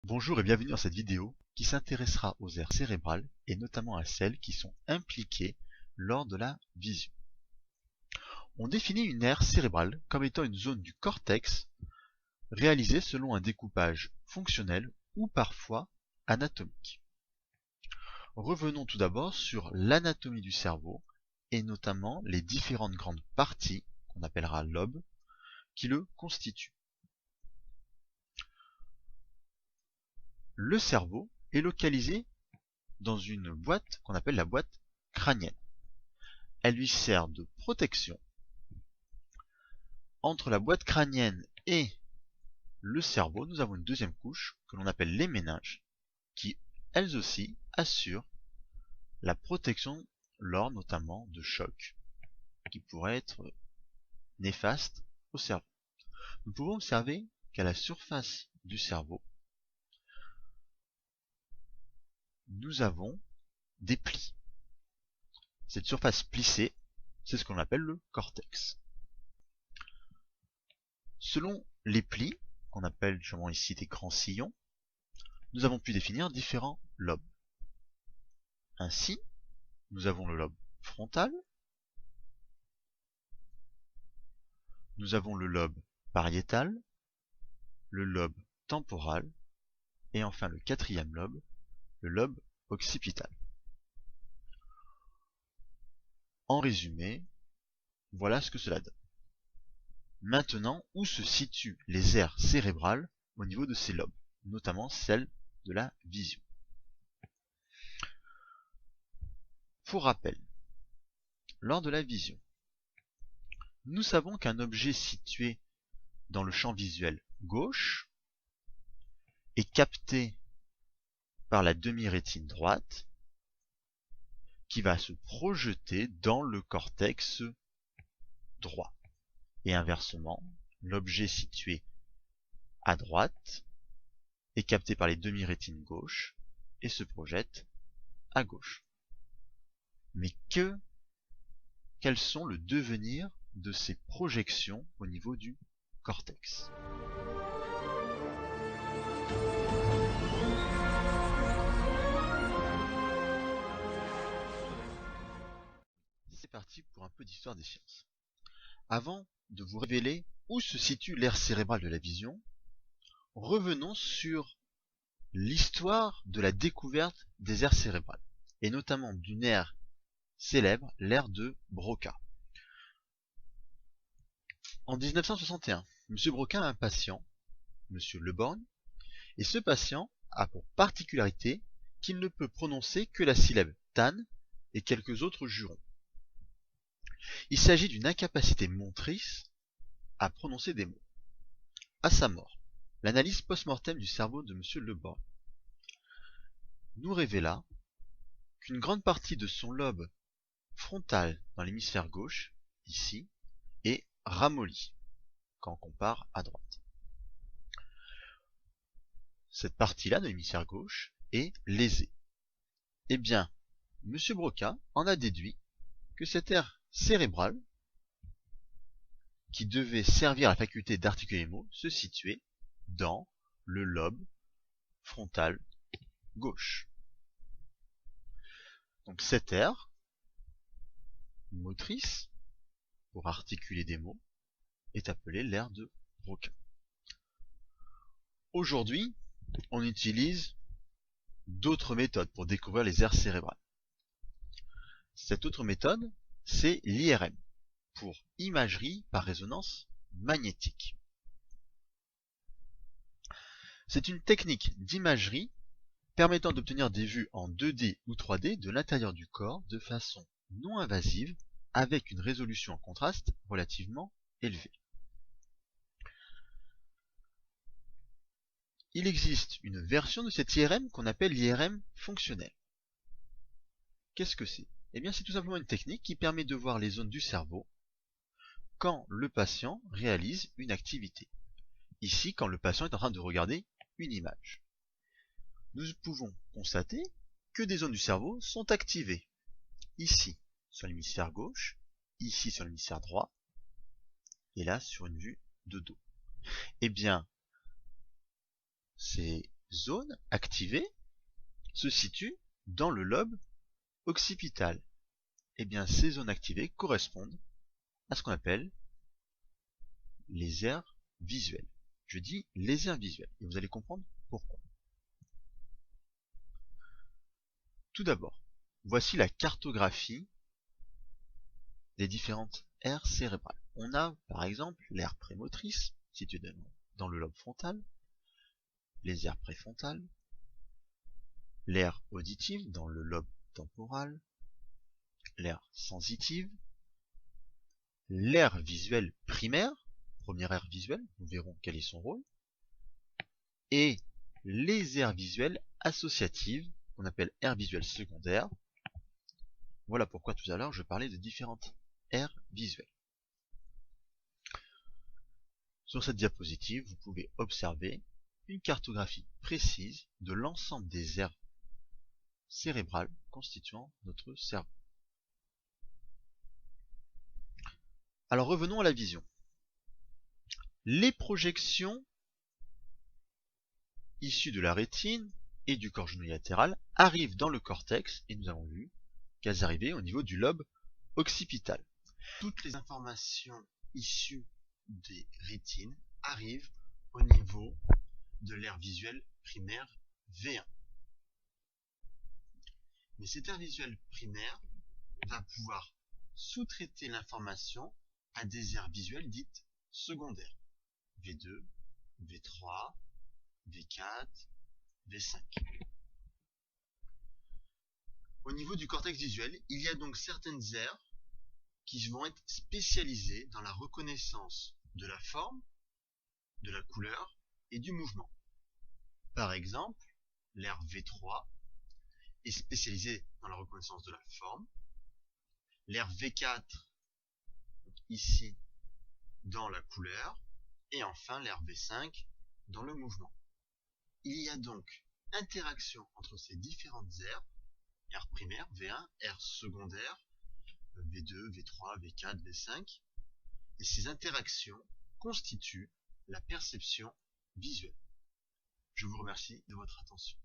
Bonjour et bienvenue dans cette vidéo qui s'intéressera aux aires cérébrales et notamment à celles qui sont impliquées lors de la vision. On définit une aire cérébrale comme étant une zone du cortex réalisée selon un découpage fonctionnel ou parfois anatomique. Revenons tout d'abord sur l'anatomie du cerveau et notamment les différentes grandes parties qu'on appellera lobes qui le constituent. Le cerveau est localisé dans une boîte qu'on appelle la boîte crânienne. Elle lui sert de protection. Entre la boîte crânienne et le cerveau, nous avons une deuxième couche que l'on appelle les méninges, qui elles aussi assurent la protection lors notamment de chocs qui pourraient être néfastes au cerveau. Nous pouvons observer qu'à la surface du cerveau, nous avons des plis. Cette surface plissée, c'est ce qu'on appelle le cortex. Selon les plis, qu'on appelle justement ici des grands sillons, nous avons pu définir différents lobes. Ainsi, nous avons le lobe frontal, nous avons le lobe pariétal, le lobe temporal, et enfin le quatrième lobe, le lobe occipital. En résumé, voilà ce que cela donne. Maintenant, où se situent les aires cérébrales au niveau de ces lobes, notamment celles de la vision. Pour rappel, lors de la vision, nous savons qu'un objet situé dans le champ visuel gauche est capté par la demi-rétine droite qui va se projeter dans le cortex droit. Et inversement, l'objet situé à droite est capté par les demi-rétines gauche et se projette à gauche. Mais quels sont le devenir de ces projections au niveau du cortex? C'est parti pour un peu d'histoire des sciences. Avant de vous révéler où se situe l'aire cérébrale de la vision, revenons sur l'histoire de la découverte des aires cérébrales, et notamment d'une aire célèbre, l'aire de Broca. En 1961, M. Broca a un patient, M. Le Borgne, et ce patient a pour particularité qu'il ne peut prononcer que la syllabe tan et quelques autres jurons. Il s'agit d'une incapacité motrice à prononcer des mots. À sa mort, l'analyse post-mortem du cerveau de M. Le Borgne nous révéla qu'une grande partie de son lobe frontal dans l'hémisphère gauche, ici, est ramollie quand on compare à droite. Cette partie-là de l'hémisphère gauche est lésée. Eh bien, M. Broca en a déduit que cette aire cérébrale, qui devait servir à la faculté d'articuler les mots, se situait dans le lobe frontal gauche. Donc cette aire motrice, pour articuler des mots, est appelée l'aire de Broca. Aujourd'hui, on utilise d'autres méthodes pour découvrir les aires cérébrales. Cette autre méthode, c'est l'IRM, pour imagerie par résonance magnétique. C'est une technique d'imagerie permettant d'obtenir des vues en 2D ou 3D de l'intérieur du corps de façon non invasive avec une résolution en contraste relativement élevée. Il existe une version de cette IRM qu'on appelle l'IRM fonctionnelle. Qu'est-ce que c'est? Eh bien, c'est tout simplement une technique qui permet de voir les zones du cerveau quand le patient réalise une activité. Ici, quand le patient est en train de regarder une image. Nous pouvons constater que des zones du cerveau sont activées. Ici, sur l'hémisphère gauche, ici sur l'hémisphère droit, et là sur une vue de dos. Eh bien, ces zones activées se situent dans le lobe occipital. Eh bien, ces zones activées correspondent à ce qu'on appelle les aires visuelles. Je dis les aires visuelles, et vous allez comprendre pourquoi. Tout d'abord, voici la cartographie des différentes aires cérébrales. On a, par exemple, l'aire prémotrice, située dans le lobe frontal, les aires préfrontales, l'aire auditive dans le lobe temporal, l'aire sensitive, l'aire visuelle primaire, première aire visuelle, nous verrons quel est son rôle, et les aires visuelles associatives, qu'on appelle aires visuelles secondaires. Voilà pourquoi tout à l'heure je parlais de différentes aires visuelles. Sur cette diapositive, vous pouvez observer une cartographie précise de l'ensemble des aires cérébrales constituant notre cerveau. Alors revenons à la vision. Les projections issues de la rétine et du corps genouillé latéral arrivent dans le cortex, et nous avons vu qu'elles arrivaient au niveau du lobe occipital. Toutes les informations issues des rétines arrivent au niveau de l'aire visuelle primaire V1. Mais cette aire visuelle primaire va pouvoir sous-traiter l'information à des aires visuelles dites secondaires. V2, V3, V4, V5. Au niveau du cortex visuel, il y a donc certaines aires qui vont être spécialisées dans la reconnaissance de la forme, de la couleur et du mouvement. Par exemple, l'aire V3 est spécialisée dans la reconnaissance de la forme, l'aire V4, ici, dans la couleur, et enfin l'aire V5 dans le mouvement. Il y a donc interaction entre ces différentes aires, aire primaire, V1, aire secondaire, V2, V3, V4, V5, et ces interactions constituent la perception visuelle. Je vous remercie de votre attention.